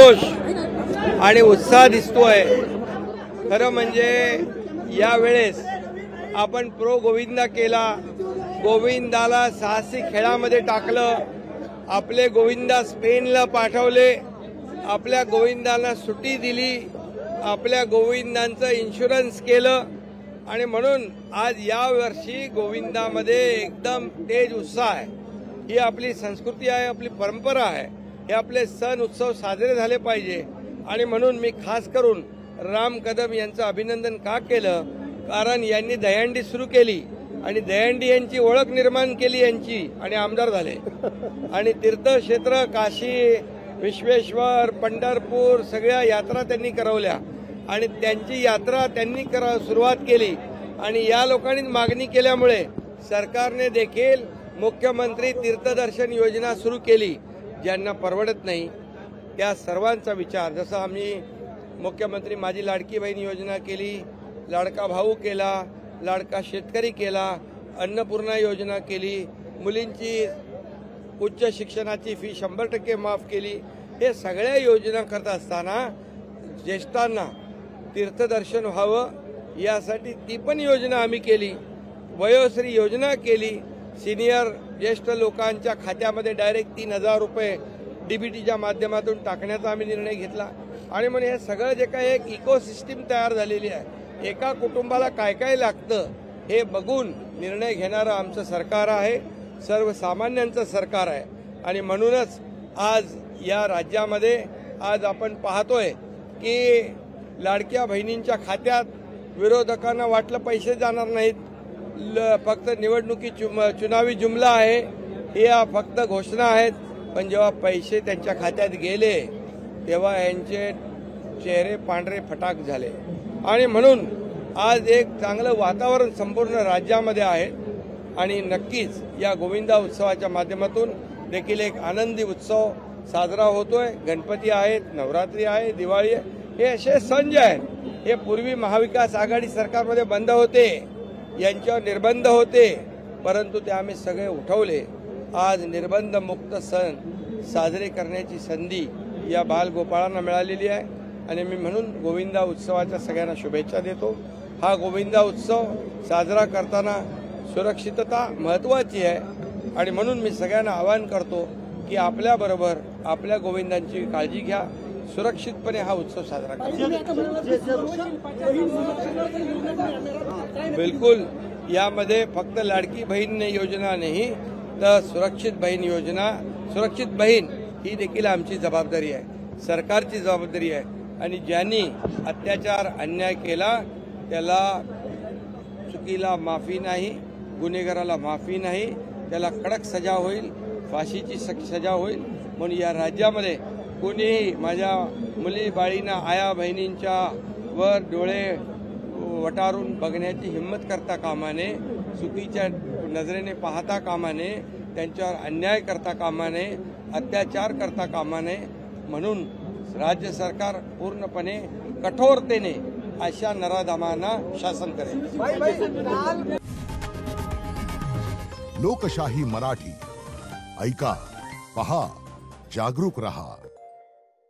जल्लोष आणि उत्साह दिसतोय। खरं म्हणजे यावेळेस आपण प्रो गोविंदा केला, गोविंदाला साहसी खेळामध्ये टाकलं, आपले गोविंदा स्पेनला पाठवले, आपल्या गोविंदाला सुट्टी दिली, आपल्या गोविंदांचं इन्शुरन्स केलं आणि म्हणून आज यावर्षी गोविंदामध्ये एकदम तेज उत्साह आहे। ही आपली संस्कृती आहे, आपली परंपरा आहे, हे आपले सण उत्सव साजरे झाले पाहिजे। आणि म्हणून मी खास करून राम कदम यांचं अभिनंदन का केलं, कारण यांनी दहीहंडी सुरू केली आणि दहीहंडी यांची ओळख निर्माण केली यांची आणि आमदार झाले आणि तीर्थक्षेत्र काशी विश्वेश्वर पंढरपूर सगळ्या यात्रा त्यांनी करवल्या आणि त्यांची यात्रा त्यांनी सुरुवात केली आणि या लोकांनी मागणी केल्यामुळे सरकारने देखील मुख्यमंत्री तीर्थदर्शन योजना सुरू केली। ज्यांना परवडत नाही त्या सर्वांचा विचार, जसं आम्ही मुख्यमंत्री माझी लाडकी बहीण योजना केली, लाडका भाऊ केला, लाडका शेतकरी केला, अन्नपूर्णा योजना केली, मुलींची उच्च शिक्षणाची फी 100% माफ केली। हे सगळ्या योजना करत असताना ज्येष्ठांना तीर्थदर्शन व्हावं यासाठी ती पण योजना आम्ही केली। वयोश्री योजना केली, सिनियर ज्येष्ठ लोकांच्या खात्यामध्ये डायरेक्ट 3000 रुपये डीबीटीच्या माध्यमातून टाकण्याचा आम्ही निर्णय घेतला। आणि म्हणून हे सगळं जे काही एक इकोसिस्टीम तयार झालेली आहे, एका कुटुंबाला काय काय लागतं हे बघून निर्णय घेणारं आमचं सरकार आहे, सर्वसामान्यांचं सरकार आहे। आणि म्हणूनच आज या राज्यामध्ये आज आपण पाहतोय की लाडक्या बहिणींच्या खात्यात विरोधकांना वाटलं पैसे जाणार नाहीत, फक्त निवडणुकी चुनावी जुमला आहे, या फक्त घोषणा आहेत, पण जेव्हा पैसे त्यांच्या खात्यात गेले तेव्हा यांचे चेहरे पांढरे फटाक झाले। आणि म्हणून आज एक चांगलं वातावरण संपूर्ण राज्यामध्ये आहे आणि नक्कीच या गोविंदा उत्सवाच्या माध्यमातून देखील एक आनंदी उत्सव साजरा होतोय। गणपती आहेत, नवरात्री आहे, दिवाळी आहे, हे असे सण जे आहेत हे पूर्वी महाविकास आघाडी सरकारमध्ये बंद होते, यांच्यावर निर्बंध होते, परंतु ते आम्ही सगळे उठवले। आज निर्बंध मुक्त सण साजरे करण्याची संधी या बालगोपाळांना मिळालेली आहे आणि मी म्हणून गोविंदा उत्सवाच्या सगळ्यांना शुभेच्छा देतो। हा गोविंदा उत्सव साजरा करताना सुरक्षितता महत्त्वाची आहे आणि म्हणून मी सगळ्यांना आवाहन करतो की आपल्याबरोबर आपल्या गोविंदांची काळजी घ्या, सुरक्षितपणे हा उत्सव साजरा करा। बिलकुल, यामध्ये फक्त लाडकी बहीण योजना नाही तर सुरक्षित बहीण योजना, सुरक्षित बहीण ही देखील आमची जबाबदारी आहे, सरकारची जबाबदारी आहे। आणि ज्यांनी अत्याचार अन्याय केला त्याला चुकीला माफी नाही, गुन्हेगाराला माफी नाही, त्याला कडक सजा होईल, फाशीची सजा होईल। म्हणून या राज्यामध्ये कोणीही माझ्या मुली बाळींना आया बहिणींच्या वर डोळे वटारून बघण्याची हिंमत करता कामा नये, चुकीच्या नजरेने पाहता कामा नये, त्यांच्यावर अन्याय करता कामा नये, अत्याचार करता कामा नये। म्हणून राज्य सरकार पूर्णपणे कठोरतेने अशा नराधमांना शासन करेल। लोकशाही मराठी ऐका, पहा, जागरूक रहा।